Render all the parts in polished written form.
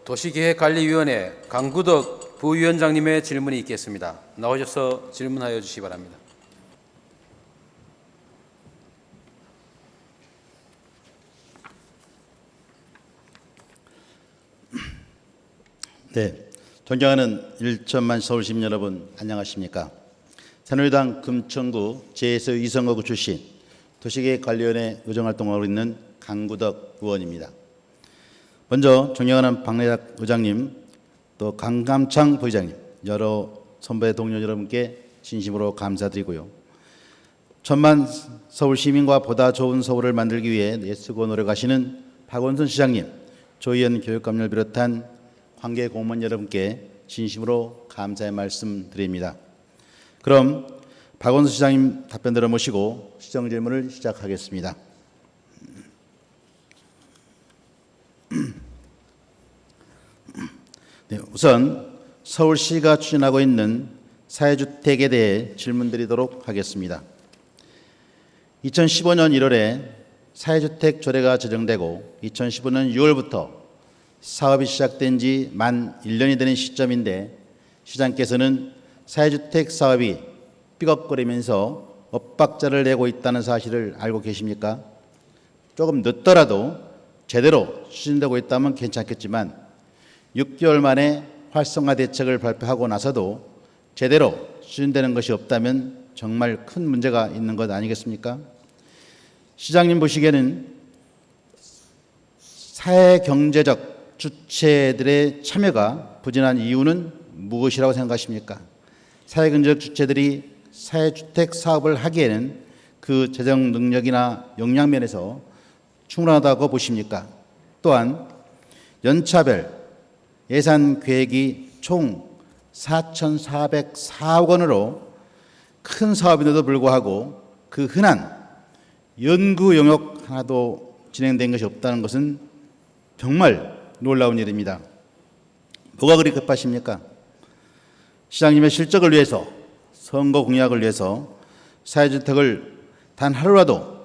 도시계획관리위원회 강구덕 부위원장님의 질문이 있겠습니다. 나오셔서 질문하여 주시기 바랍니다. 네, 존경하는 1천만 서울시민 여러분 안녕하십니까? 새누리당 금천구 제2서 이성거구 출신 도시계획관리위원회 의정활동하고 있는 강구덕 의원입니다. 먼저 존경하는 박래락 의장님, 또 강감창 부의장님, 여러 선배 동료 여러분께 진심으로 감사드리고요. 천만 서울 시민과 보다 좋은 서울을 만들기 위해 애쓰고 노력하시는 박원순 시장님, 조희연 교육감을 비롯한 관계 공무원 여러분께 진심으로 감사의 말씀 드립니다. 그럼 박원순 시장님 답변 들어 모시고 시정 질문을 시작하겠습니다. 네, 우선 서울시가 추진하고 있는 사회주택에 대해 질문드리도록 하겠습니다. 2015년 1월에 사회주택 조례가 제정되고 2015년 6월부터 사업이 시작된 지 만 1년이 되는 시점인데 시장께서는 사회주택 사업이 삐걱거리면서 엇박자를 내고 있다는 사실을 알고 계십니까? 조금 늦더라도 제대로 추진되고 있다면 괜찮겠지만 6개월 만에 활성화 대책을 발표하고 나서도 제대로 추진되는 것이 없다면 정말 큰 문제가 있는 것 아니겠습니까? 시장님 보시기에는 사회경제적 주체들의 참여가 부진한 이유는 무엇이라고 생각하십니까? 사회경제적 주체들이 사회주택 사업을 하기에는 그 재정 능력이나 역량 면에서 충분하다고 보십니까? 또한 연차별 예산 계획이 총 4,404억 원으로 큰 사업인데도 불구하고 그 흔한 연구 영역 하나도 진행된 것이 없다는 것은 정말 놀라운 일입니다. 뭐가 그리 급하십니까? 시장님의 실적을 위해서, 선거 공약을 위해서 사회주택을 단 하루라도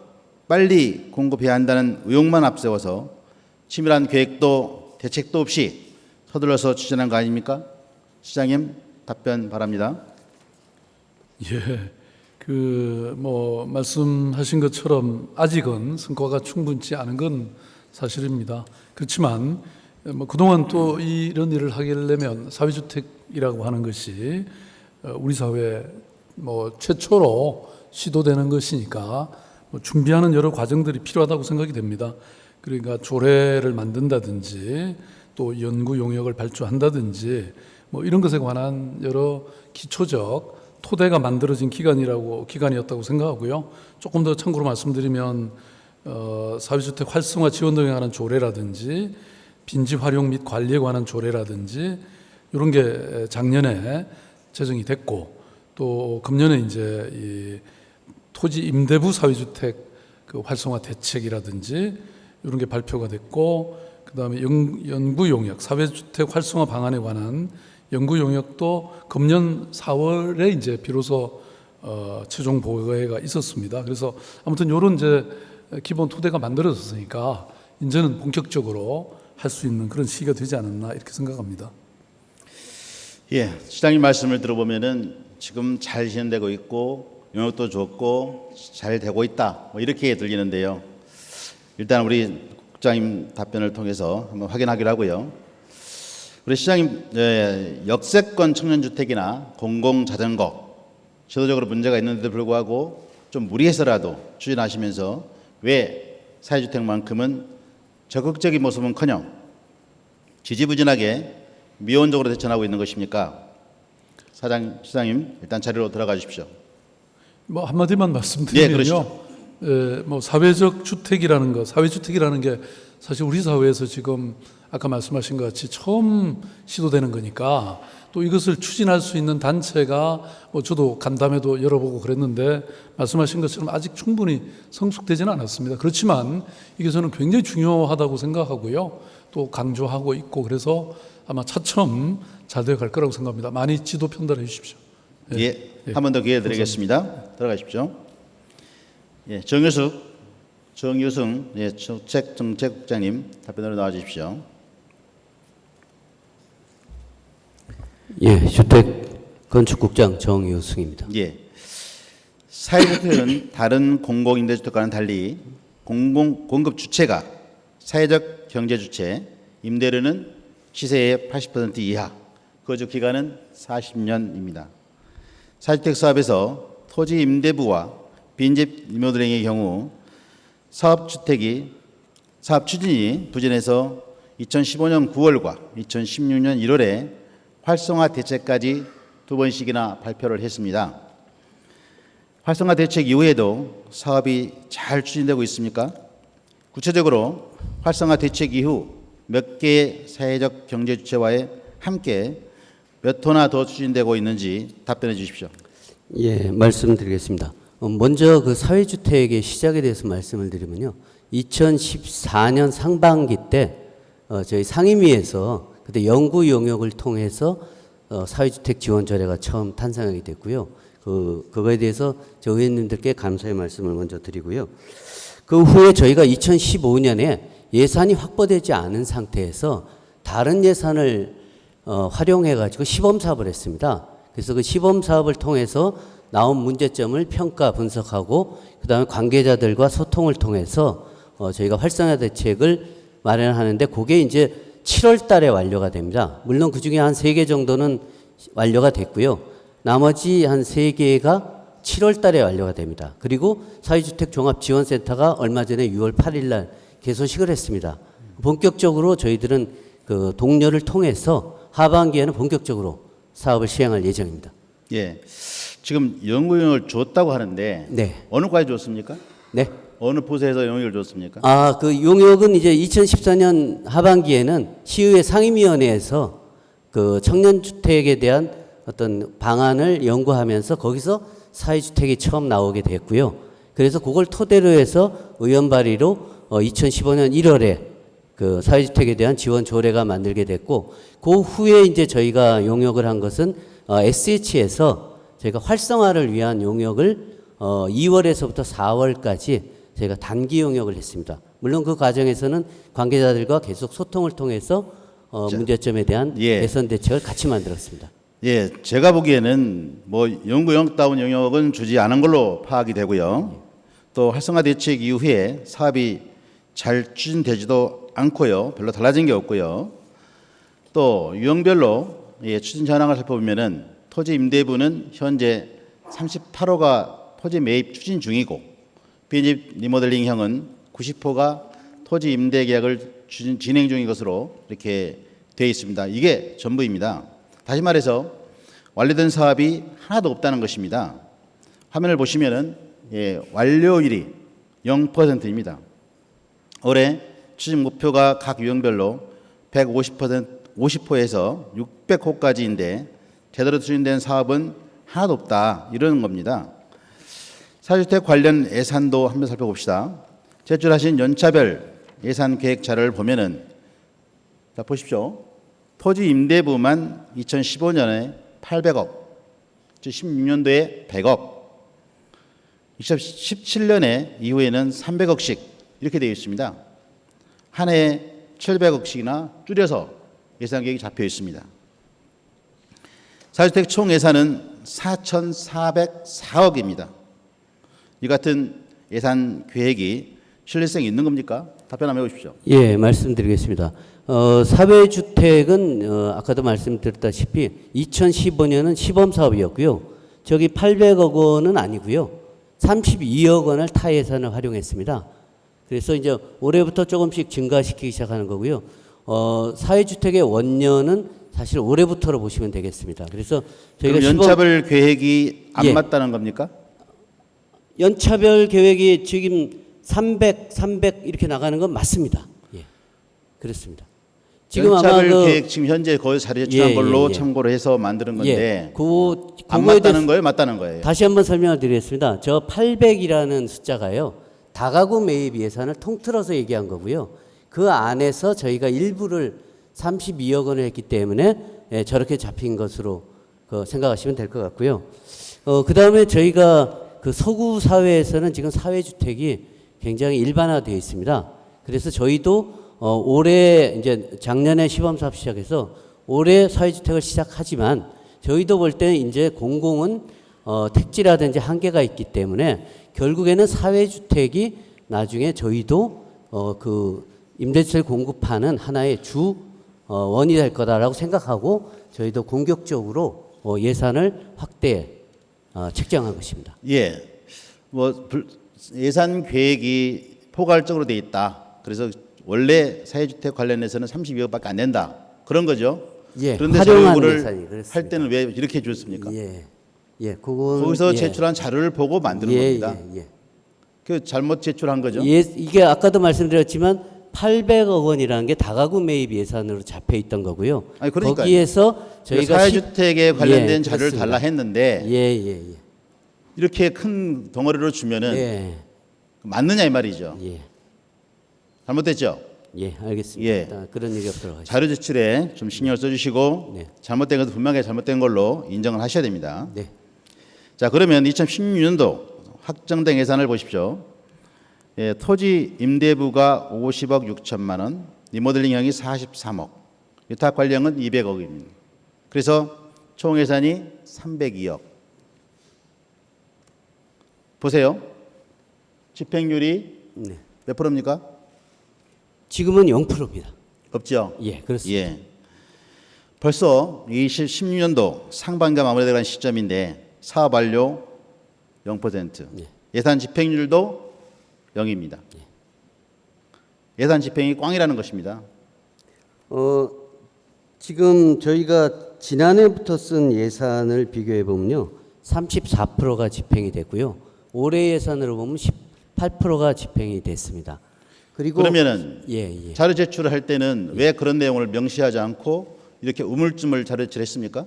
빨리 공급해야 한다는 의혹만 앞세워서 치밀한 계획도 대책도 없이 서둘러서 추진한 거 아닙니까? 시장님 답변 바랍니다. 예, 말씀하신 것처럼 아직은 성과가 충분치 않은 건 사실입니다. 그렇지만 그동안 또 이런 일을 하려면 사회주택이라고 하는 것이 우리 사회 최초로 시도되는 것이니까 준비하는 여러 과정들이 필요하다고 생각이 됩니다. 그러니까 조례를 만든다든지 또 연구 용역을 발주한다든지 이런 것에 관한 여러 기초적 토대가 만들어진 기간이었다고 생각하고요. 조금 더 참고로 말씀드리면 사회주택 활성화 지원 등에 관한 조례라든지 빈지 활용 및 관리에 관한 조례라든지 이런 게 작년에 제정이 됐고 또 금년에 이제 이 토지 임대부 사회주택 활성화 대책이라든지 이런 게 발표가 됐고 그다음에 연구 용역 사회주택 활성화 방안에 관한 연구 용역도 금년 4월에 이제 비로소 최종 보고회가 있었습니다. 그래서 아무튼 이런 이제 기본 토대가 만들어졌으니까 이제는 본격적으로 할 수 있는 그런 시기가 되지 않았나 이렇게 생각합니다. 예, 시장님 말씀을 들어보면은 지금 잘 진행되고 있고 용역도 좋고 잘 되고 있다 이렇게 들리는데요. 일단 우리 국장님 답변을 통해서 한번 확인하기로 하고요. 우리 시장님 역세권 청년주택이나 공공자전거 제도적으로 문제가 있는데도 불구하고 좀 무리해서라도 추진하시면서 왜 사회주택만큼은 적극적인 모습은커녕 지지부진하게 미온적으로 대처하고 있는 것입니까? 시장님 일단 자리로 들어가 주십시오. 한마디만 말씀드리면요. 사회적 주택이라는 것, 사회주택이라는 게 사실 우리 사회에서 지금 아까 말씀하신 것 같이 처음 시도되는 거니까 또 이것을 추진할 수 있는 단체가 저도 간담회도 열어보고 그랬는데 말씀하신 것처럼 아직 충분히 성숙되지는 않았습니다. 그렇지만 이게 저는 굉장히 중요하다고 생각하고요. 또 강조하고 있고 그래서 아마 차츰 잘 되어 갈 거라고 생각합니다. 많이 지도 편달해 주십시오. 예, 한 번 더 기회 드리겠습니다. 들어가십시오. 예, 정유승 예, 정책국장님 답변으로 나와 주십시오. 예, 주택건축국장 정유승입니다. 예, 사회주택은 다른 공공임대주택과는 달리 공급 주체가 사회적 경제 주체, 임대료는 시세의 80% 이하, 거주 기간은 40년입니다. 사주택 사업에서 토지 임대부와 빈집 리모델링의 경우 사업 추진이 부진해서 2015년 9월과 2016년 1월에 활성화 대책까지 두 번씩이나 발표를 했습니다. 활성화 대책 이후에도 사업이 잘 추진되고 있습니까? 구체적으로 활성화 대책 이후 몇 개의 사회적 경제 주체와의 함께 몇 호나 더 추진되고 있는지 답변해 주십시오. 예, 말씀드리겠습니다. 먼저 그 사회주택의 시작에 대해서 말씀을 드리면요. 2014년 상반기 때 저희 상임위에서 그때 연구 용역을 통해서 사회주택 지원 조례가 처음 탄생하게 됐고요. 그거에 대해서 저 의원님들께 감사의 말씀을 먼저 드리고요. 그 후에 저희가 2015년에 예산이 확보되지 않은 상태에서 다른 예산을 활용해 가지고 시범 사업을 했습니다. 그래서 그 시범 사업을 통해서 나온 문제점을 평가 분석하고 그다음에 관계자들과 소통을 통해서 저희가 활성화 대책을 마련하는데 그게 이제 7월 달에 완료가 됩니다. 물론 그중에 한 3개 정도는 완료가 됐고요. 나머지 한 3개가 7월 달에 완료가 됩니다. 그리고 사회주택 종합지원센터가 얼마 전에 6월 8일 날 개소식을 했습니다. 본격적으로 저희들은 그 동료를 통해서 하반기에는 본격적으로 사업을 시행할 예정입니다. 예, 지금 연구용역을 줬다고 하는데 네. 어느 과에 줬습니까? 네. 어느 부서에서 용역을 줬습니까? 그 용역은 이제 2014년 하반기에는 시의회 상임위원회에서 그 청년주택에 대한 어떤 방안을 연구하면서 거기서 사회주택이 처음 나오게 됐고요. 그래서 그걸 토대로 해서 의원 발의로 2015년 1월에 그 사회주택에 대한 지원 조례가 만들게 됐고, 그 후에 이제 저희가 용역을 한 것은 SH에서 저희가 활성화를 위한 용역을 2월에서부터 4월까지 저희가 단기 용역을 했습니다. 물론 그 과정에서는 관계자들과 계속 소통을 통해서 문제점에 대한 예. 개선 대책을 같이 만들었습니다. 예, 제가 보기에는 뭐 연구용역다운 영역은 주지 않은 걸로 파악이 되고요. 또 활성화 대책 이후에 사업이 잘 추진되지도 않고요. 별로 달라진 게 없고요. 또 유형별로 추진 현황을 살펴보면은 토지 임대부는 현재 38호가 토지 매입 추진 중이고 빈집 리모델링형은 90호가 토지 임대 계약을 진행 중인 것으로 이렇게 되어 있습니다. 이게 전부입니다. 다시 말해서 완료된 사업이 하나도 없다는 것입니다. 화면을 보시면은 완료율이 0%입니다. 올해 추진 목표가 각 유형별로 50호에서 600호까지인데 제대로 추진된 사업은 하나도 없다 이러는 겁니다. 사주택 관련 예산도 한번 살펴봅시다. 제출하신 연차별 예산 계획 자료를 보면은 자 보십시오. 토지 임대부만 2015년에 800억, 16년도에 100억, 2017년에 이후에는 300억씩 이렇게 되어 있습니다. 한 해에 700억씩이나 줄여서 예산 계획이 잡혀 있습니다. 사주택 총 예산은 4,404억입니다. 이 같은 예산 계획이 신뢰성이 있는 겁니까? 답변 한번 해주십시오. 예, 말씀드리겠습니다. 사회주택은 아까도 말씀드렸다시피 2015년은 시범사업이었고요. 저기 800억 원은 아니고요. 32억 원을 타 예산을 활용했습니다. 그래서 이제 올해부터 조금씩 증가시키기 시작하는 거고요. 사회주택의 원년은 사실 올해부터로 보시면 되겠습니다. 그래서 저희가 연차별 계획이 안 예. 맞다는 겁니까? 연차별 계획이 지금 300 이렇게 나가는 건 맞습니다. 예, 그렇습니다. 지금 연차별 아마 계획 지금 현재 거의 자료 제출한 예, 걸로 예. 참고를 해서 만드는 건데 예, 안 그거에 맞다는 거예요? 맞다는 거예요? 다시 한번 설명을 드리겠습니다. 저 800이라는 숫자가요. 다가구 매입 예산을 통틀어서 얘기한 거고요. 그 안에서 저희가 일부를 32억 원을 했기 때문에 저렇게 잡힌 것으로 생각하시면 될 것 같고요. 그 다음에 저희가 그 서구 사회에서는 지금 사회주택이 굉장히 일반화되어 있습니다. 그래서 저희도 올해 이제 작년에 시범사업 시작해서 올해 사회주택을 시작하지만 저희도 볼 때는 이제 공공은 택지라든지 한계가 있기 때문에 결국에는 사회주택이 나중에 저희도 그 임대주택 공급하는 하나의 주 원이 될 거다라고 생각하고 저희도 공격적으로 예산을 확대 책정한 것입니다. 예, 예산 계획이 포괄적으로 돼 있다. 그래서 원래 사회주택 관련해서는 32억밖에 안 된다. 그런 거죠. 예, 그런데 활용한 저희를 예산이 그렇습니다. 할 때는 왜 이렇게 줬습니까? 그건 거기서 제출한 자료를 보고 만드는 겁니다. 예. 그 잘못 제출한 거죠. 이게 아까도 말씀드렸지만 800억 원이라는 게 다가구 매입 예산으로 잡혀 있던 거고요. 아니, 그러니까요. 거기에서 저희가 사회주택에 관련된 자료를 그렇습니다. 달라 했는데 예. 이렇게 큰 덩어리로 주면은 예. 맞느냐 이 말이죠. 예. 잘못됐죠. 예, 알겠습니다. 예. 그런 얘기 없도록 하겠습니다. 자료 제출에 좀 신경을 써주시고 네. 잘못된 것은 분명히 잘못된 걸로 인정을 하셔야 됩니다. 네. 자, 그러면 2016년도 확정된 예산을 보십시오. 예, 토지 임대부가 50억 6천만 원, 리모델링형이 43억, 위탁 관리형은 200억입니다. 그래서 총 예산이 302억. 보세요. 집행률이 네. 몇 프로입니까? 지금은 0%입니다. 없죠. 예, 그렇습니다. 예. 벌써 2016년도 상반기가 마무리되는 시점인데 사업 완료 0%, 예. 예산 집행률도 0입니다. 예산 집행이 꽝이라는 것입니다. 지금 저희가 지난해부터 쓴 예산을 비교해 보면요. 34%가 집행이 됐고요. 올해 예산으로 보면 18%가 집행이 됐습니다. 그리고 그러면은 예. 자료 제출을 할 때는 왜 그런 내용을 명시하지 않고 이렇게 우물쭈물 자료 제출했습니까?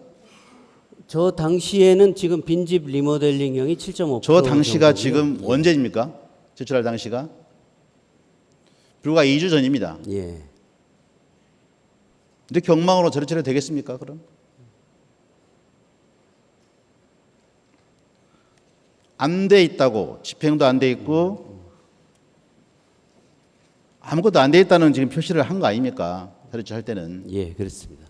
저 당시에는 지금 빈집 리모델링형이 7.5%. 저 당시가 지금 언제입니까? 제출할 당시가 불과 2주 전입니다. 예. 이렇게 엉망으로 자료 제출해도 되겠습니까? 그럼 안 돼 있다고 집행도 안 돼 있고 아무것도 안 돼 있다는 지금 표시를 한 거 아닙니까? 자료 제출할 때는. 예, 그렇습니다.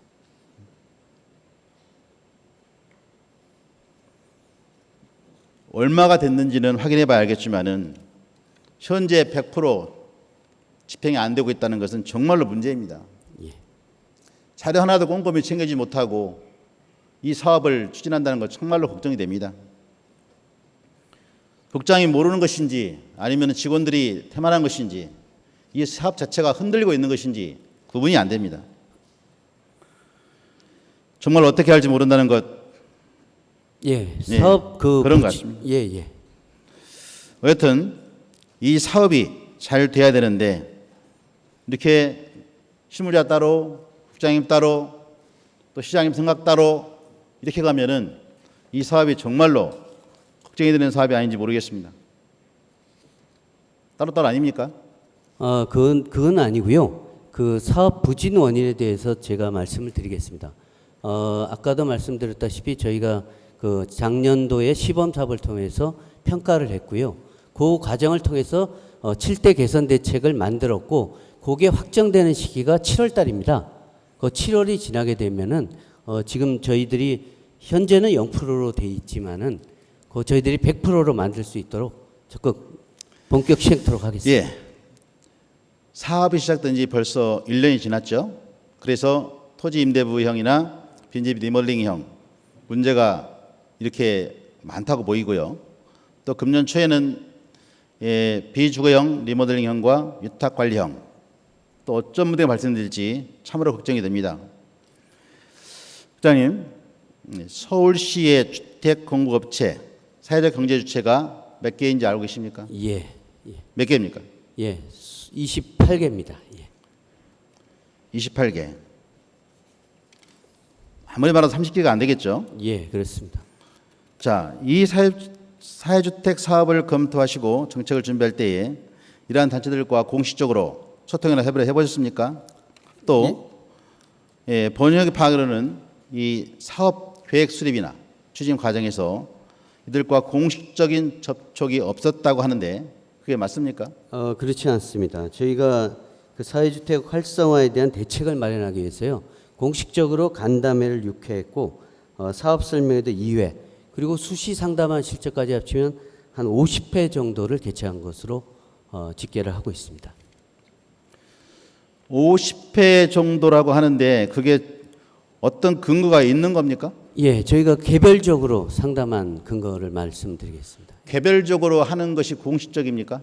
얼마가 됐는지는 확인해 봐야 알겠지만은 현재 100% 집행이 안 되고 있다는 것은 정말로 문제입니다. 예. 자료 하나도 꼼꼼히 챙기지 못하고 이 사업을 추진한다는 것 정말로 걱정이 됩니다. 국장이 모르는 것인지 아니면 직원들이 태만한 것인지 이 사업 자체가 흔들리고 있는 것인지 구분이 안 됩니다. 정말 어떻게 할지 모른다는 것. 예. 예, 사업 그런 것 같습니다. 예. 여하튼 이 사업이 잘 돼야 되는데 이렇게 실무자 따로 국장님 따로 또 시장님 생각 따로 이렇게 가면은 이 사업이 정말로 걱정이 되는 사업이 아닌지 모르겠습니다. 따로따로 아닙니까? 그건 아니고요. 그 사업 부진 원인에 대해서 제가 말씀을 드리겠습니다. 아까도 말씀드렸다시피 저희가 그 작년도에 시범 사업을 통해서 평가를 했고요. 그 과정을 통해서 7대 개선 대책을 만들었고, 그게 확정되는 시기가 7월 달입니다. 그 7월이 지나게 되면은 지금 저희들이 현재는 0%로 돼 있지만은 그 저희들이 100%로 만들 수 있도록 적극 본격 시행토록 하겠습니다. 예. 사업이 시작된 지 벌써 1년이 지났죠. 그래서 토지 임대부형이나 빈집 리모델링형 문제가 이렇게 많다고 보이고요. 또 금년 초에는 비주거형 리모델링형과 위탁관리형 또 어떤 문제가 발생될지 참으로 걱정이 됩니다. 국장님, 서울시의 주택공급업체 사회적 경제주체가 몇 개인지 알고 계십니까? 예. 몇 개입니까? 예. 28개입니다. 예. 28개. 아무리 말해도 30개가 안 되겠죠. 예, 그렇습니다. 자, 이 사회주택 사업을 검토하시고 정책을 준비할 때에 이러한 단체들과 공식적으로 소통이나 협의를 해보셨습니까? 또 번역의 파악으로는 이 사업 계획 수립이나 추진 과정에서 이들과 공식적인 접촉이 없었다고 하는데 그게 맞습니까? 그렇지 않습니다. 저희가 그 사회주택 활성화에 대한 대책을 마련하기 위해서요. 공식적으로 간담회를 6회 했고 사업 설명회도 2회 그리고 수시 상담한 실적까지 합치면 한 50회 정도를 개최한 것으로 집계를 하고 있습니다. 50회 정도라고 하는데 그게 어떤 근거가 있는 겁니까? 예, 저희가 개별적으로 상담한 근거를 말씀드리겠습니다. 개별적으로 하는 것이 공식적입니까?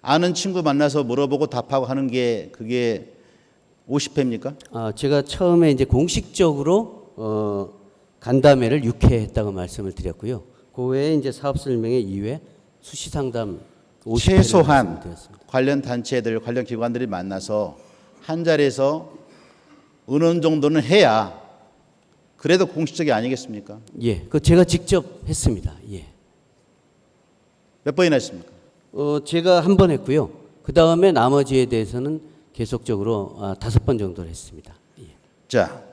아는 친구 만나서 물어보고 답하고 하는 게 그게 50회입니까? 제가 처음에 이제 공식적으로 간담회를 6회 했다고 말씀을 드렸고요. 그 외에 이제 사업 설명회 2회, 수시 상담 50회 최소한 관련 단체들, 관련 기관들이 만나서 한 자리에서 어느 정도는 해야 그래도 공식적이 아니겠습니까? 예, 그 제가 직접 했습니다. 예. 몇 번이나 했습니까? 제가 한 번 했고요. 그 다음에 나머지에 대해서는 계속적으로 5번 정도를 했습니다. 예. 자,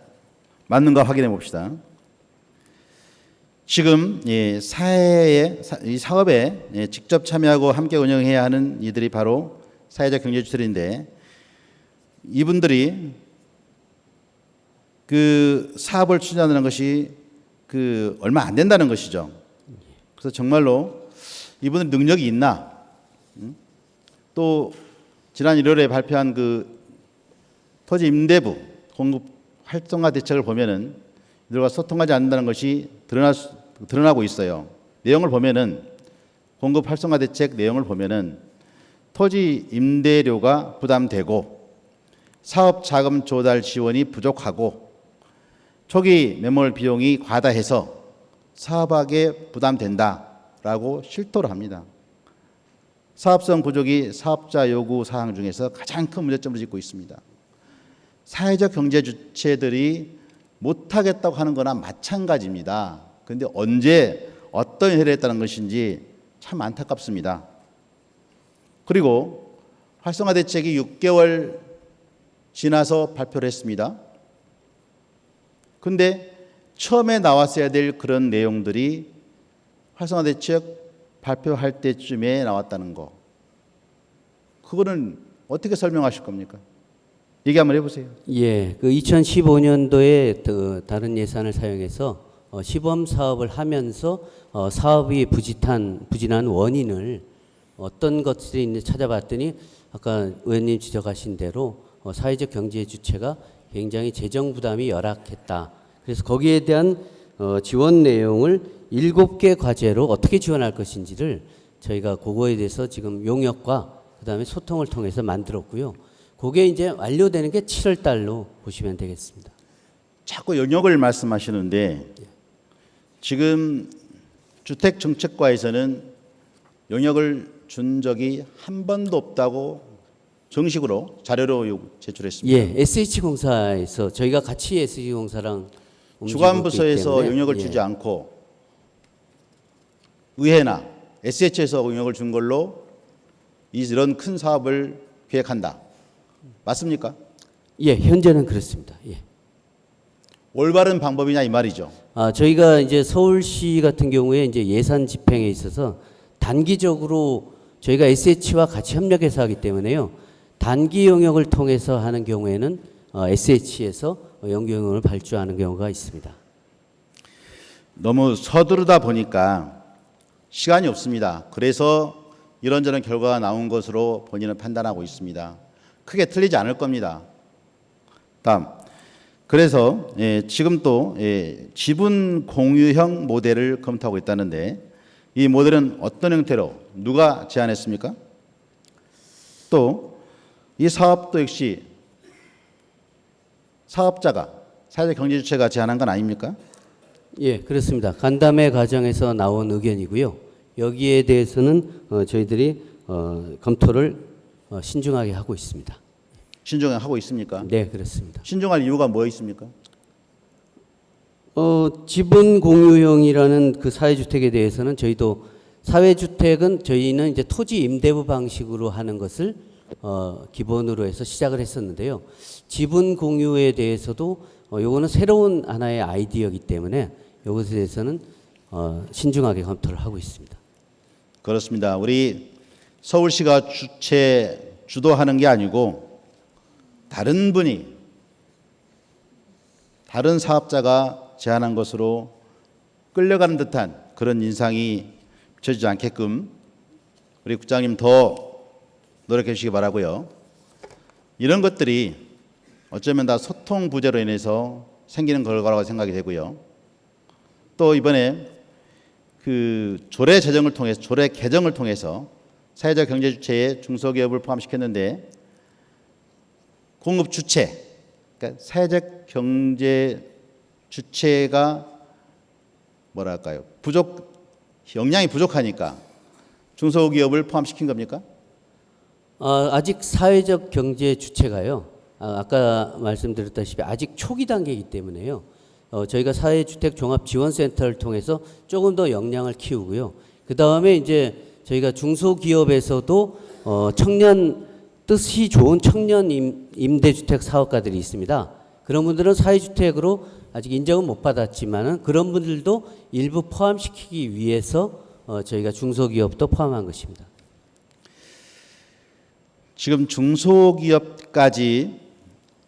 맞는가 확인해 봅시다. 지금 이 사업에 직접 참여하고 함께 운영해야 하는 이들이 바로 사회적 경제주체들인데 이분들이 그 사업을 추진하는 것이 그 얼마 안 된다는 것이죠. 그래서 정말로 이분들 능력이 있나? 또 지난 1월에 발표한 그 토지 임대부 공급 활성화 대책을 보면은 이들과 소통하지 않는다는 것이 드러나고 있어요. 내용을 보면은 공급 활성화 대책 내용을 보면은 토지 임대료가 부담되고 사업 자금 조달 지원이 부족하고 초기 매몰 비용이 과다해서 사업하게 부담된다라고 실토를 합니다. 사업성 부족이 사업자 요구 사항 중에서 가장 큰 문제점을 짓고 있습니다. 사회적 경제 주체들이 못하겠다고 하는 거나 마찬가지입니다. 그런데 언제 어떤 해를 했다는 것인지 참 안타깝습니다. 그리고 활성화 대책이 6개월 지나서 발표를 했습니다. 근데 처음에 나왔어야 될 그런 내용들이 활성화 대책 발표할 때쯤에 나왔다는 거. 그거는 어떻게 설명하실 겁니까? 얘기 한번 해보세요. 예, 그 2015년도에 다른 예산을 사용해서 시범 사업을 하면서 사업이 부진한 원인을 어떤 것들이 있는지 찾아봤더니 아까 의원님 지적하신 대로 사회적 경제 주체가 굉장히 재정 부담이 열악했다. 그래서 거기에 대한 지원 내용을 7개 과제로 어떻게 지원할 것인지를 저희가 그거에 대해서 지금 용역과 그다음에 소통을 통해서 만들었고요. 그게 이제 완료되는 게 7월 달로 보시면 되겠습니다. 자꾸 영역을 말씀하시는데 지금 주택정책과에서는 영역을 준 적이 한 번도 없다고 정식으로 자료로 제출했습니다. 예, SH공사에서 저희가 같이 SH공사랑 주관부서에서 영역을 주지 않고 의회나 SH에서 영역을 준 걸로 이런 큰 사업을 계획한다. 맞습니까? 예, 현재는 그렇습니다. 예. 올바른 방법이냐 이 말이죠. 저희가 이제 서울시 같은 경우에 이제 예산 집행에 있어서 단기적으로 저희가 SH와 같이 협력해서 하기 때문에요. 단기 영역을 통해서 하는 경우에는 SH에서 연구 영역을 발주하는 경우가 있습니다. 너무 서두르다 보니까 시간이 없습니다. 그래서 이런저런 결과가 나온 것으로 본인은 판단하고 있습니다. 크게 틀리지 않을 겁니다. 다음. 그래서 지금 또 지분 공유형 모델을 검토하고 있다는데 이 모델은 어떤 형태로 누가 제안했습니까? 또 이 사업도 역시 사업자가 사회적 경제 주체가 제안한 건 아닙니까? 예, 그렇습니다. 간담회 과정에서 나온 의견이고요. 여기에 대해서는 저희들이 검토를 신중하게 하고 있습니다. 신중하게 하고 있습니까? 네, 그렇습니다. 신중할 이유가 뭐 있습니까? 지분 공유형이라는 그 사회주택에 대해서는 저희도 사회주택은 저희는 이제 토지 임대부 방식으로 하는 것을 기본으로 해서 시작을 했었는데요. 지분 공유에 대해서도 요거는 새로운 하나의 아이디어이기 때문에 이것에 대해서는 신중하게 검토를 하고 있습니다. 그렇습니다. 우리 서울시가 주도하는 게 아니고 다른 분이, 다른 사업자가 제안한 것으로 끌려가는 듯한 그런 인상이 비춰지지 않게끔 우리 국장님 더 노력해 주시기 바라고요. 이런 것들이 어쩌면 다 소통 부재로 인해서 생기는 결과라고 생각이 되고요. 또 이번에 그 조례 개정을 통해서 사회적 경제 주체에 중소기업을 포함시켰는데 공급 주체, 그러니까 사회적 경제 주체가 뭐랄까요? 역량이 부족하니까 중소기업을 포함시킨 겁니까? 아직 사회적 경제 주체가요. 아까 말씀드렸다시피 아직 초기 단계이기 때문에요. 저희가 사회주택 종합지원센터를 통해서 조금 더 역량을 키우고요. 그 다음에 이제 저희가 중소기업에서도 청년 뜻이 좋은 청년 임대주택 사업가들이 있습니다. 그런 분들은 사회주택으로 아직 인정은 못 받았지만은 그런 분들도 일부 포함시키기 위해서 저희가 중소기업도 포함한 것입니다. 지금 중소기업까지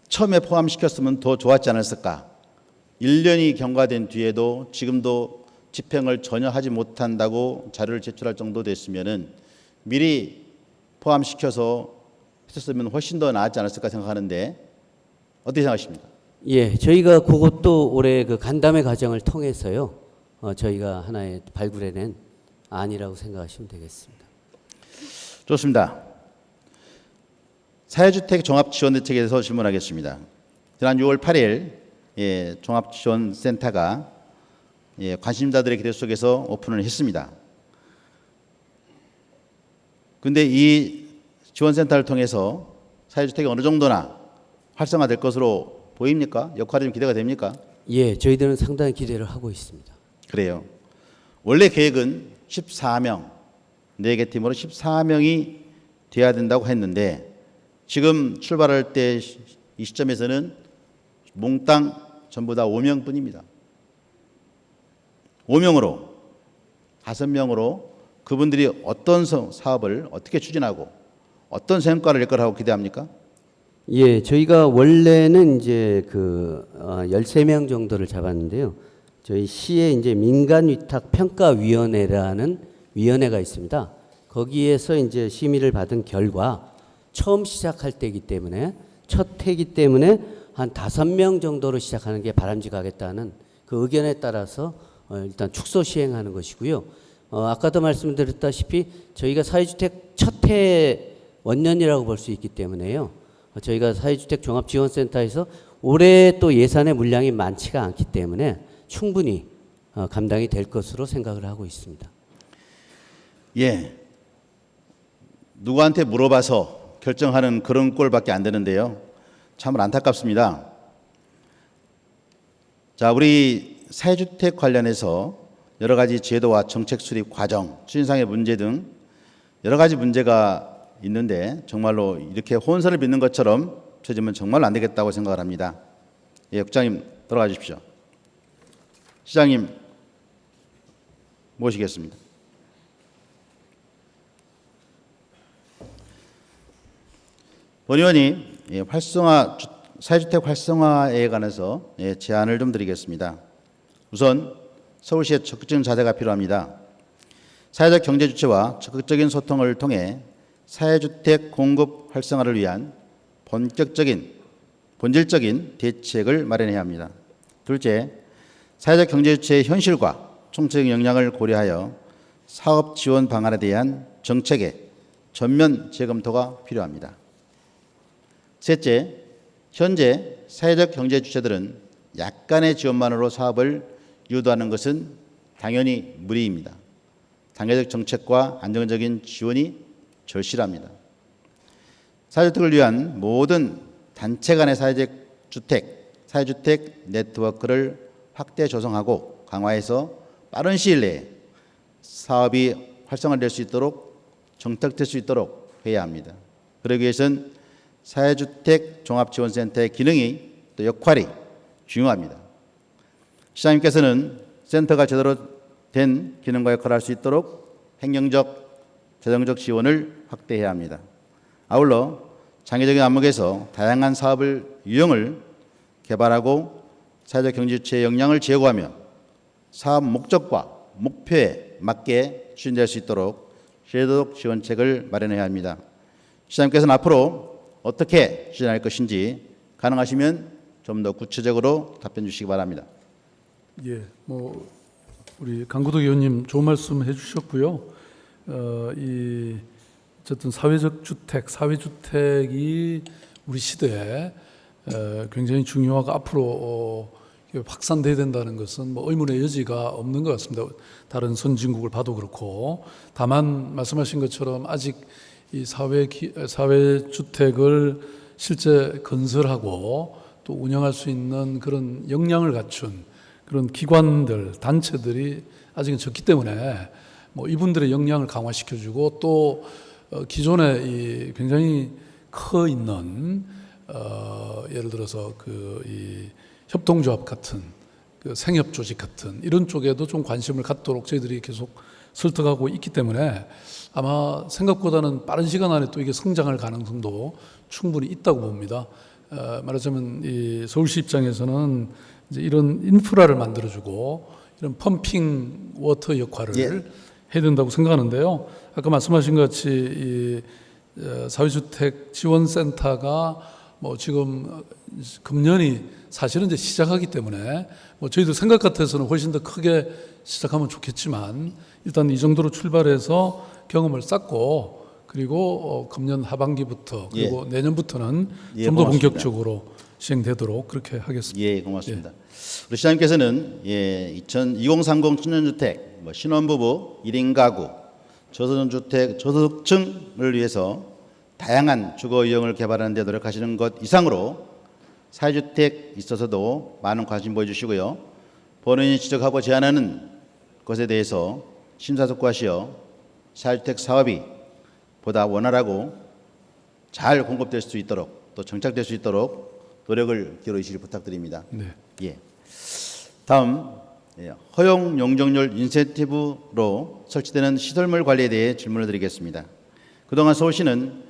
처음에 포함시켰으면 더 좋았지 않았을까? 1년이 경과된 뒤에도 지금도 집행을 전혀 하지 못한다고 자료를 제출할 정도 됐으면은 미리 포함시켜서 했었으면 훨씬 더 나았지 않았을까 생각하는데 어떻게 생각하십니까? 예, 저희가 그것도 올해 그 간담회 과정을 통해서요. 저희가 하나의 발굴해낸 안이라고 생각하시면 되겠습니다. 좋습니다. 사회주택 종합지원대책에 대해서 질문하겠습니다. 지난 6월 8일 종합지원센터가 관심자들의 기대 속에서 오픈을 했습니다. 그런데 이 지원센터를 통해서 사회주택이 어느 정도나 활성화될 것으로 보입니까? 역할이 좀 기대가 됩니까? 예, 저희들은 상당히 기대를 하고 있습니다. 그래요. 원래 계획은 14명, 4개 팀으로 14명이 돼야 된다고 했는데 지금 출발할 때 이 시점에서는 몽땅 전부 다 5명뿐입니다. 5명으로 5명으로 그분들이 어떤 사업을 어떻게 추진하고 어떤 성과를 낼 거라고 기대합니까? 예, 저희가 원래는 이제 13명 정도를 잡았는데요. 저희 시에 이제 민간위탁평가위원회라는 위원회가 있습니다. 거기에서 이제 심의를 받은 결과 처음 시작할 때이기 때문에 첫 해이기 때문에 한 5명 정도로 시작하는 게 바람직하겠다는 그 의견에 따라서 일단 축소 시행하는 것이고요. 아까도 말씀드렸다시피 저희가 사회주택 첫 해 원년이라고 볼 수 있기 때문에요. 저희가 사회주택 종합지원센터에서 올해 또 예산의 물량이 많지가 않기 때문에 충분히 감당이 될 것으로 생각을 하고 있습니다. 예. 누구한테 물어봐서 결정하는 그런 꼴밖에 안 되는데요. 참 안타깝습니다. 자, 우리 사회주택 관련해서 여러 가지 제도와 정책 수립 과정, 추진상의 문제 등 여러 가지 문제가 있는데 정말로 이렇게 혼선을 빚는 것처럼 쳐지면 정말 안 되겠다고 생각을 합니다. 예, 국장님 들어가 주십시오. 시장님 모시겠습니다. 본 의원이 사회주택 활성화에 관해서 제안을 좀 드리겠습니다. 우선 서울시의 적극적인 자세가 필요합니다. 사회적 경제 주체와 적극적인 소통을 통해 사회주택 공급 활성화를 위한 본질적인 대책을 마련해야 합니다. 둘째, 사회적 경제 주체의 현실과 총체적 역량을 고려하여 사업 지원 방안에 대한 정책의 전면 재검토가 필요합니다. 셋째, 현재 사회적 경제 주체들은 약간의 지원만으로 사업을 유도하는 것은 당연히 무리입니다. 단계적 정책과 안정적인 지원이 절실합니다. 사회주택을 위한 모든 단체 간의 사회주택 네트워크를 확대 조성하고 강화해서 빠른 시일 내에 사업이 활성화될 수 있도록 정착될 수 있도록 해야 합니다. 그러기 위해서는 사회주택 종합지원센터의 기능이 또 역할이 중요합니다. 시장님께서는 센터가 제대로 된 기능과 역할을 할 수 있도록 행정적, 재정적 지원을 확대해야 합니다. 아울러 장기적인 안목에서 다양한 사업을 유형을 개발하고 사회적 경제주체의 역량을 제고하며 사업 목적과 목표에 맞게 추진될 수 있도록 제도적 지원책을 마련해야 합니다. 시장님께서는 앞으로 어떻게 추진할 것인지 가능하시면 좀 더 구체적으로 답변 주시기 바랍니다. 예, 우리 강구덕 의원님 좋은 말씀 해주셨고요. 어쨌든 사회적 주택, 사회주택이 우리 시대에 굉장히 중요하고 앞으로 확산돼야 된다는 것은 의문의 여지가 없는 것 같습니다. 다른 선진국을 봐도 그렇고, 다만 말씀하신 것처럼 아직 이 사회주택을 실제 건설하고 또 운영할 수 있는 그런 역량을 갖춘 그런 기관들, 단체들이 아직은 적기 때문에 이분들의 역량을 강화시켜주고 또 기존에 이 굉장히 커 있는 예를 들어서 이 협동조합 같은 그 생협 조직 같은 이런 쪽에도 좀 관심을 갖도록 저희들이 계속 설득하고 있기 때문에 아마 생각보다는 빠른 시간 안에 또 이게 성장할 가능성도 충분히 있다고 봅니다. 말하자면 이 서울시 입장에서는 이제 이런 인프라를 만들어주고 이런 펌핑 워터 역할을 해야 된다고 생각하는데요. 아까 말씀하신 것 같이 이 사회주택 지원센터가 지금 금년이 사실은 이제 시작하기 때문에 저희도 생각 같아서는 훨씬 더 크게 시작하면 좋겠지만 일단 이 정도로 출발해서 경험을 쌓고 그리고 금년 하반기부터 그리고 내년부터는 좀 더 본격적으로 시행되도록 그렇게 하겠습니다. 예, 고맙습니다. 우리 시장님께서는 2030 청년주택, 신혼부부, 1인 가구, 저소득주택, 저소득층을 위해서 다양한 주거 유형을 개발하는 데 노력하시는 것 이상으로 사회주택 있어서도 많은 관심 보여주시고요. 본인이 지적하고 제안하는 것에 대해서 심사숙고하시어 사회주택 사업이 보다 원활하고 잘 공급될 수 있도록 또 정착될 수 있도록 노력을 기울이시길 부탁드립니다. 네. 예. 다음 허용 용적률 인센티브로 설치되는 시설물 관리에 대해 질문을 드리겠습니다. 그동안 서울시는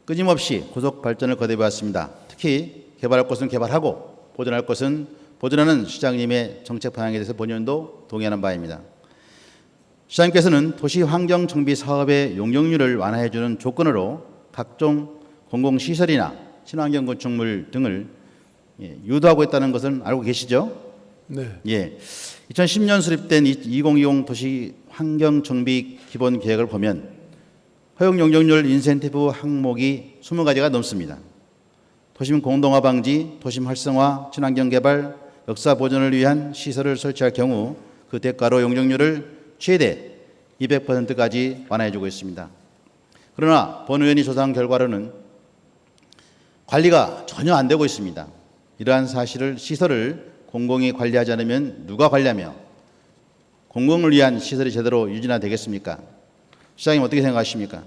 끊임없이 고속 발전을 거듭해 왔습니다. 특히 개발할 것은 개발하고 보존할 것은 보존하는 시장님의 정책 방향에 대해서 본연도 동의하는 바입니다. 시장님께서는 도시 환경 정비 사업의 용적률을 완화해 주는 조건으로 각종 공공시설이나 친환경 건축물 등을 유도하고 있다는 것은 알고 계시죠? 네. 예. 2010년 수립된 2020 도시 환경 정비 기본 계획을 보면 허용 용적률 인센티브 항목이 20가지가 넘습니다. 도심 공동화 방지, 도심 활성화, 친환경 개발, 역사 보존을 위한 시설을 설치할 경우 그 대가로 용적률을 최대 200%까지 완화해 주고 있습니다. 그러나 본 의원이 조사한 결과로는 관리가 전혀 안 되고 있습니다. 이러한 사실을 시설을 공공이 관리하지 않으면 누가 관리하며 공공을 위한 시설이 제대로 유지나 되겠습니까? 시장님 어떻게 생각하십니까?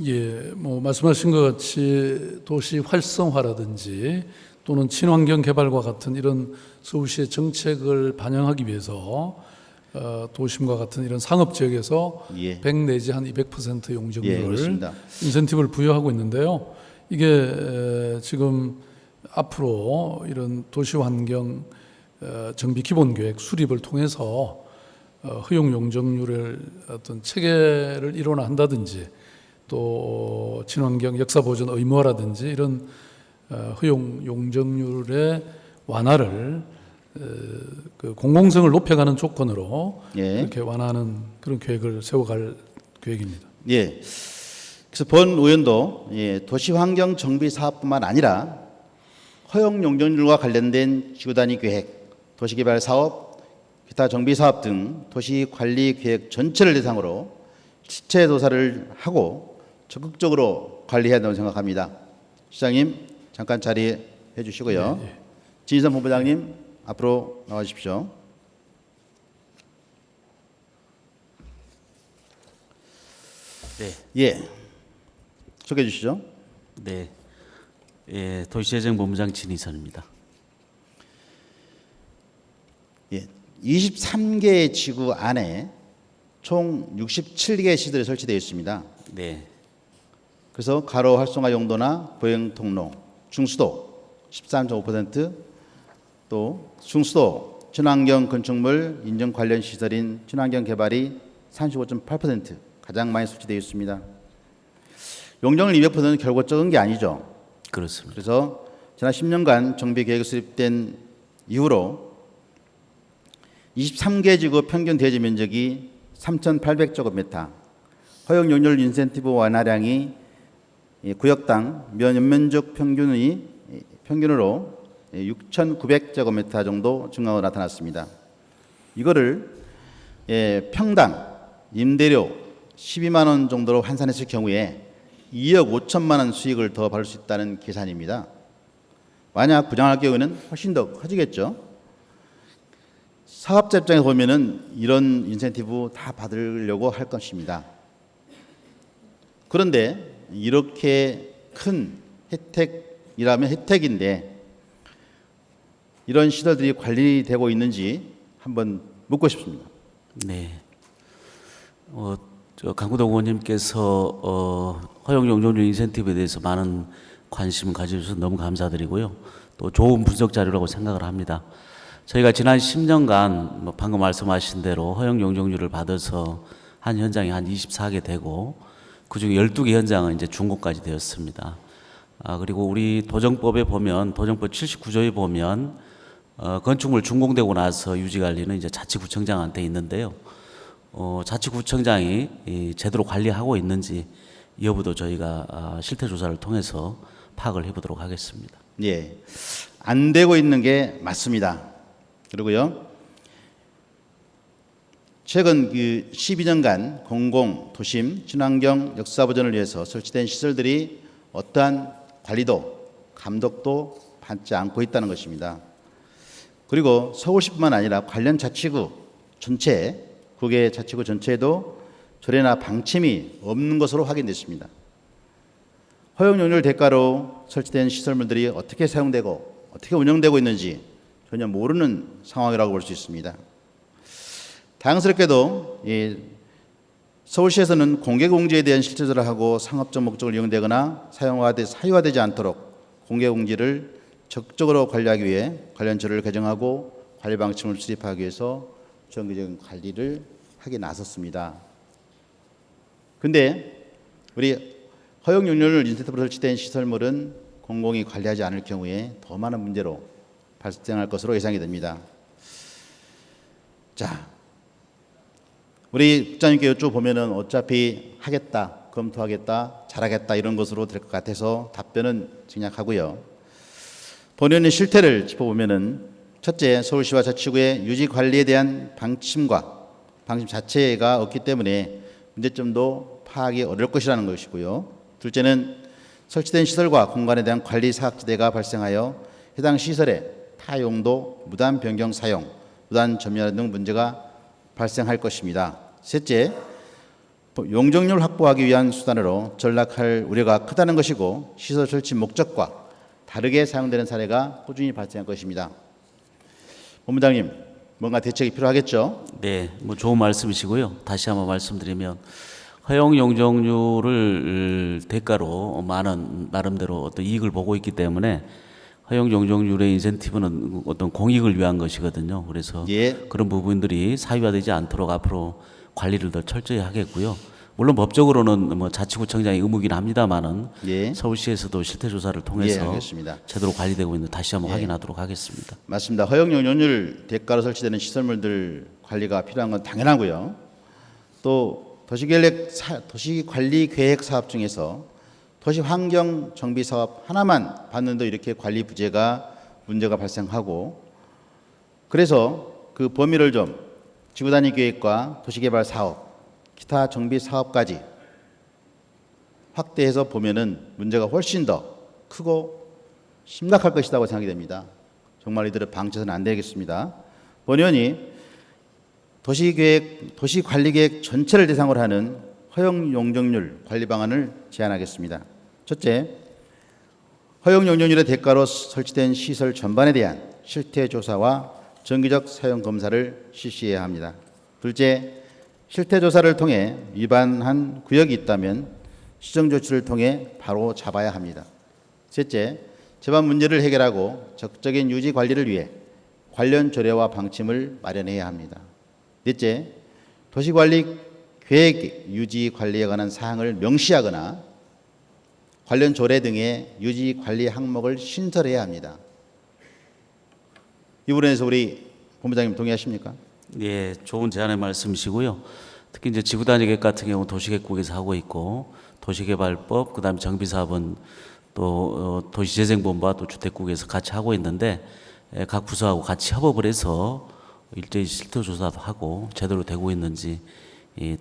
예, 말씀하신 것 같이 도시 활성화라든지 또는 친환경 개발과 같은 이런 서울시의 정책을 반영하기 위해서 도심과 같은 이런 상업 지역에서 100 내지 한 200% 용적률을 인센티브를 부여하고 있는데요. 이게 지금 앞으로 이런 도시환경 정비 기본계획 수립을 통해서 허용 용적률을 어떤 체계를 일원화한다든지 또 친환경 역사 보존 의무화라든지 이런 허용 용적률의 완화를 그 공공성을 높여가는 조건으로 이렇게 완화하는 그런 계획을 세워갈 계획입니다. 예. 그래서 본 의원도 도시환경 정비 사업뿐만 아니라 허용 용적률과 관련된 지구단위 계획, 도시개발 사업, 기타 정비 사업 등 도시 관리 계획 전체를 대상으로 실체 조사를 하고 적극적으로 관리해야 된다고 생각합니다. 시장님 잠깐 자리해 주시고요. 진희선 본부장님 앞으로 나와 주십시오. 예. 소개해 주시죠. 네, 예, 도시재정본부장 진희선입니다. 예, 23개 지구 안에 총 67개 시설이 설치되어 있습니다. 네, 그래서 가로 활성화 용도나 보행 통로, 중수도 13.5%, 또 중수도 친환경 건축물 인증 관련 시설인 친환경 개발이 35.8% 가장 많이 설치되어 있습니다. 용적률 200%는 결국 적은 게 아니죠. 그렇습니다. 그래서 지난 10년간 정비 계획이 수립된 이후로 23개 지구 평균 대지 면적이 3,800제곱미터, 허용 용률 인센티브 완화량이 구역당 연면적 평균으로 6,900제곱미터 정도 증가가 나타났습니다. 이거를 평당 임대료 12만 원 정도로 환산했을 경우에 2억 5천만 원 수익을 더 받을 수 있다는 계산입니다. 만약 부장할 경우에는 훨씬 더 커지겠죠. 사업자 입장에서 보면은 이런 인센티브 다 받으려고 할 것입니다. 그런데 이렇게 큰 혜택이라면 혜택인데 이런 시설들이 관리되고 있는지 한번 묻고 싶습니다. 네, 저 강구덕 의원님께서 허용 용적률 인센티브에 대해서 많은 관심 가져주셔서 너무 감사드리고요. 또 좋은 분석 자료라고 생각을 합니다. 저희가 지난 10년간 뭐 방금 말씀하신 대로 허용 용적률을 받아서 한 현장이 한 24개 되고 그중에 12개 현장은 이제 준공까지 되었습니다. 그리고 우리 도정법에 보면 도정법 79조에 보면 건축물 준공되고 나서 유지 관리는 이제 자치구청장한테 있는데요. 자치구청장이 제대로 관리하고 있는지 여부도 저희가 실태 조사를 통해서 파악을 해보도록 하겠습니다. 예, 안 되고 있는 게 맞습니다. 그리고요, 최근 그 12년간 공공, 도심, 친환경 역사 보전을 위해서 설치된 시설들이 어떠한 관리도 감독도 받지 않고 있다는 것입니다. 그리고 서울시뿐만 아니라 관련 자치구 전체, 국외 자치구 전체에도 조례나 방침이 없는 것으로 확인됐습니다. 허용 용률 대가로 설치된 시설물들이 어떻게 사용되고 어떻게 운영되고 있는지 전혀 모르는 상황이라고 볼 수 있습니다. 다행스럽게도 서울시에서는 공개공지에 대한 실제조사를 하고 상업적 목적을 이용되거나 사유화되지 않도록 공개공지를 적극적으로 관리하기 위해 관련 조례를 개정하고 관리 방침을 수립하기 위해서 정기적인 관리를 하게 나섰습니다. 그런데 우리 허용 용률 인센티브로 설치된 시설물은 공공이 관리하지 않을 경우에 더 많은 문제로 발생할 것으로 예상이 됩니다. 자, 우리 국장님께 여쭤보면은 어차피 하겠다, 검토하겠다, 잘하겠다 이런 것으로 될 것 같아서 답변은 생략하고요. 본연의 실태를 짚어보면은 첫째, 서울시와 자치구의 유지 관리에 대한 방침 자체가 없기 때문에 문제점도 파악이 어려울 것이라는 것이고요. 둘째는 설치된 시설과 공간에 대한 관리 사각지대가 발생하여 해당 시설의 타용도, 무단 변경 사용, 무단 점유하는 등 문제가 발생할 것입니다. 셋째, 용적률 확보하기 위한 수단으로 전락할 우려가 크다는 것이고 시설 설치 목적과 다르게 사용되는 사례가 꾸준히 발생할 것입니다. 본부장님, 뭔가 대책이 필요하겠죠? 네, 뭐 좋은 말씀이시고요. 다시 한번 말씀드리면 허용 용적률을 대가로 많은 나름대로 어떤 이익을 보고 있기 때문에 허용 용적률의 인센티브는 어떤 공익을 위한 것이거든요. 그래서 그런 부분들이 사유화되지 않도록 앞으로 관리를 더 철저히 하겠고요. 물론 법적으로는 뭐 자치구청장의 의무긴 합니다만은 서울시에서도 실태 조사를 통해서 알겠습니다. 제대로 관리되고 있는 다시 한번 확인하도록 하겠습니다. 맞습니다. 허용 용적률 대가로 설치되는 시설물들 관리가 필요한 건 당연하고요. 또 도시관리 계획 사업 중에서 도시환경 정비 사업 하나만 봤는데 이렇게 관리 부재가 문제가 발생하고 그래서 그 범위를 좀 지구 단위 계획과 도시개발 사업, 기타 정비 사업까지 확대해서 보면은 문제가 훨씬 더 크고 심각할 것이라고 생각이 됩니다. 정말 이들을 방치해서는 안 되겠습니다. 본연이 도시관리계획 전체를 대상으로 하는 허용 용적률 관리 방안을 제안하겠습니다. 첫째, 허용 용적률의 대가로 설치된 시설 전반에 대한 실태 조사와 정기적 사용 검사를 실시해야 합니다. 둘째, 실태 조사를 통해 위반한 구역이 있다면 시정 조치를 통해 바로 잡아야 합니다. 셋째, 재반 문제를 해결하고 적극적인 유지 관리를 위해 관련 조례와 방침을 마련해야 합니다. 넷째, 도시관리 계획 유지 관리에 관한 사항을 명시하거나 관련 조례 등의 유지 관리 항목을 신설해야 합니다. 이 부분에서 우리 본부장님 동의하십니까? 예, 좋은 제안의 말씀이시고요. 특히 이제 지구단위 계획 같은 경우 도시계획국에서 하고 있고 도시개발법, 그다음에 정비사업은 또 도시재생본부와 또 주택국에서 같이 하고 있는데 각 부서하고 같이 협업을 해서 일제히 실태 조사도 하고 제대로 되고 있는지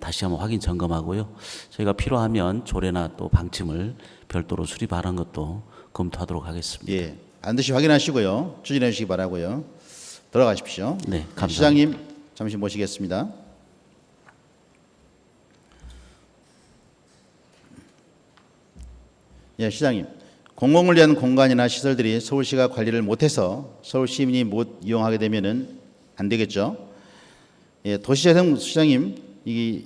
다시 한번 확인 점검하고요. 저희가 필요하면 조례나 또 방침을 별도로 수립하는 것도 검토하도록 하겠습니다. 예, 반드시 확인하시고요. 추진해 주시기 바라고요. 들어가십시오. 네, 감사합니다. 시장님 잠시 모시겠습니다. 예, 시장님. 공공을 위한 공간이나 시설들이 서울시가 관리를 못해서 서울 시민이 못 이용하게 되면은 안 되겠죠. 예, 도시재생 시장님, 이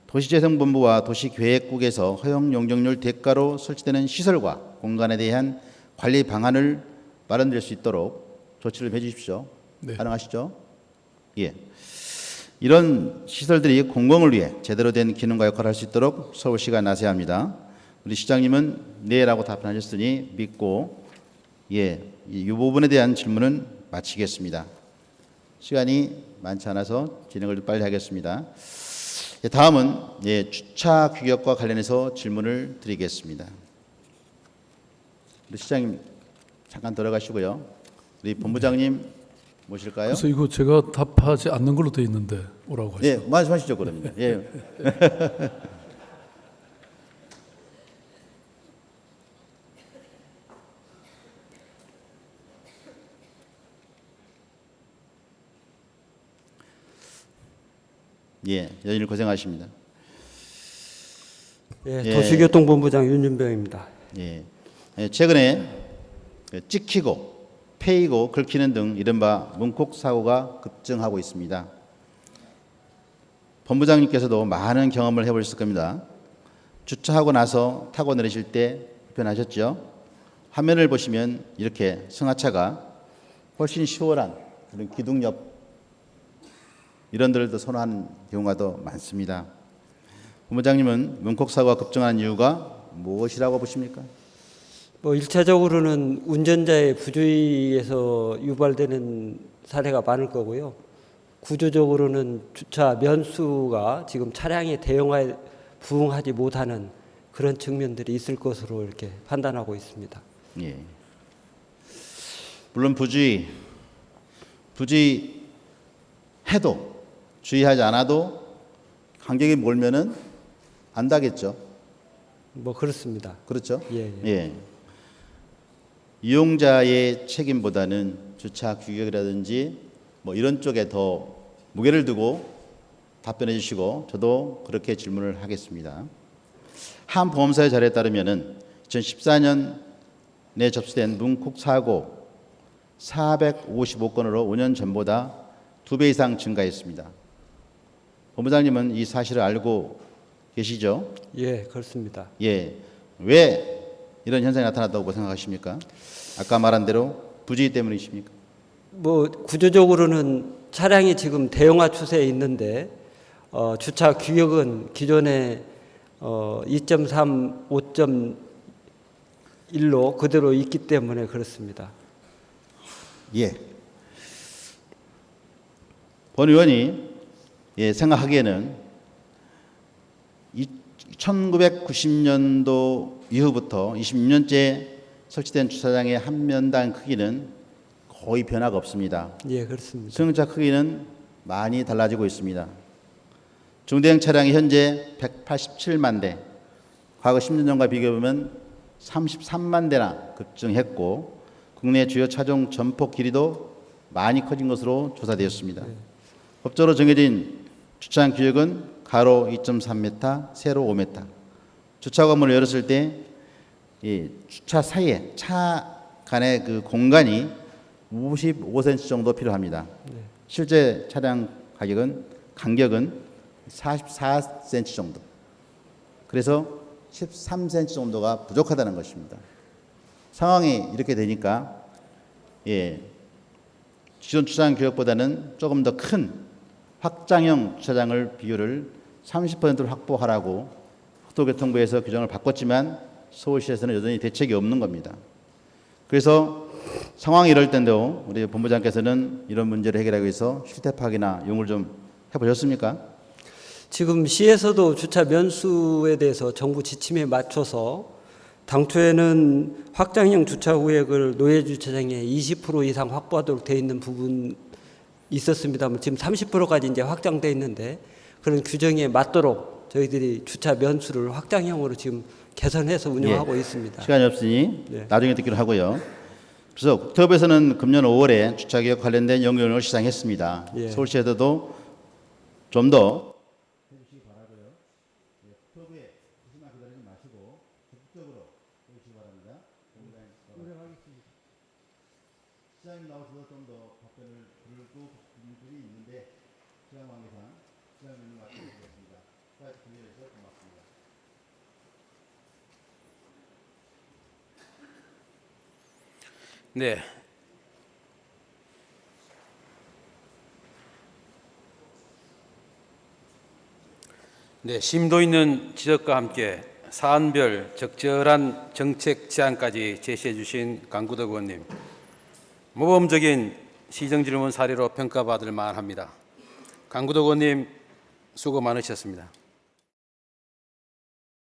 도시재생본부와 도시계획국에서 허용 용적률 대가로 설치되는 시설과 공간에 대한 관리 방안을 마련될 수 있도록 조치를 해주십시오. 네. 가능하시죠? 예. 이런 시설들이 공공을 위해 제대로 된 기능과 역할을 할 수 있도록 서울시가 나서야 합니다. 우리 시장님은 네라고 답변하셨으니 믿고 예, 이 부분에 대한 질문은 마치겠습니다. 시간이 많지 않아서 진행을 빨리 하겠습니다. 예, 다음은 예, 주차 규격과 관련해서 질문을 드리겠습니다. 우리 시장님 잠깐 들어가시고요. 우리 본부장님 모실까요? 그래서 이거 제가 답하지 않는 걸로 돼 있는데 오라고 하시죠. 예, 말씀하시죠 그러면. 예. 예, 연일 고생하십니다. 예, 예. 도시교통본부장 윤준병입니다. 예, 예, 최근에 찍히고 패이고 긁히는 등 이른바 문콕 사고가 급증하고 있습니다. 본부장님께서도 많은 경험을 해보셨을 겁니다. 주차하고 나서 타고 내리실 때 불편하셨죠? 화면을 보시면 이렇게 승하차가 훨씬 시원한 그런 기둥 옆 이런 데를 더 선호하는 경우가 더 많습니다. 본부장님은 문콕 사고가 급증하는 이유가 무엇이라고 보십니까? 뭐 1차적으로는 운전자의 부주의에서 유발되는 사례가 많을 거고요. 구조적으로는 주차 면수가 지금 차량의 대형화에 부응하지 못하는 그런 측면들이 있을 것으로 이렇게 판단하고 있습니다. 예. 물론 부주의해도 주의하지 않아도 간격이 멀면은 안다겠죠. 뭐 그렇습니다. 그렇죠? 예, 예. 예. 이용자의 책임보다는 주차 규격이라든지 뭐 이런 쪽에 더 무게를 두고 답변해 주시고 저도 그렇게 질문을 하겠습니다. 한 보험사의 자료에 따르면은 2014년에 접수된 문콕 사고 455건으로 5년 전보다 2배 이상 증가했습니다. 본부장님은 이 사실을 알고 계시죠? 예, 그렇습니다. 예. 왜 이런 현상이 나타났다고 생각하십니까? 아까 말한 대로 부주의 때문이십니까? 뭐 구조적으로는 차량이 지금 대형화 추세에 있는데 주차 규격은 기존에 2.3, 5.1로 그대로 있기 때문에 그렇습니다. 예. 본 의원이 예, 생각하기에는 1990년도 이후부터 26년째 설치된 주차장의 한 면당 크기는 거의 변화가 없습니다. 예, 그렇습니다. 승용차 크기는 많이 달라지고 있습니다. 중대형 차량이 현재 187만 대, 과거 10년 전과 비교해보면 33만 대나 급증했고 국내 주요 차종 전폭 길이도 많이 커진 것으로 조사되었습니다. 법적으로 정해진 주차장 규격은 가로 2.3m, 세로 5m. 주차 건물을 열었을 때 이 주차 사이에 차 간의 그 공간이 55cm 정도 필요합니다. 실제 차량 간격은 44cm 정도. 그래서 13cm 정도가 부족하다는 것입니다. 상황이 이렇게 되니까 기존 주차장 규격보다는 조금 더 큰 확장형 주차장을 비율을 30%로 확보하라고 국토교통부에서 규정을 바꿨지만 서울시에서는 여전히 대책이 없는 겁니다. 그래서 상황이 이럴 텐데도 우리 본부장께서는 이런 문제를 해결하기 위해서 실태 파악이나 용을 좀 해보셨습니까? 지금 시에서도 주차 면수에 대해서 정부 지침에 맞춰서 당초에는 확장형 주차 구역을 노예 주차장에 20% 이상 확보하도록 되어 있는 부분 있었습니다만 지금 30%까지 이제 확장돼 있는데 그런 규정에 맞도록 저희들이 주차 면수를 확장형으로 지금 개선해서 운영하고 있습니다. 시간이 없으니 네. 나중에 듣기로 하고요. 그래서 국토부에서는 금년 5월에 주차기업 관련된 연구원을 시작했습니다. 예. 서울시에서도 좀 더 해주시기 바라고요. 국토부에 조금만 기다리지 마시고 적극적으로 해주시기 바랍니다. 시장님 나오셔서 좀 더 답변을 들고 분들이 있는데 시간 관계상 시장님 말씀드리겠습니다. 준비해주셔서 고맙습니다. 네. 네, 심도 있는 지적과 함께 사안별 적절한 정책 제안까지 제시해 주신 강구덕 의원님, 모범적인 시정질문 사례로 평가받을 만합니다. 강구덕 의원님 수고 많으셨습니다.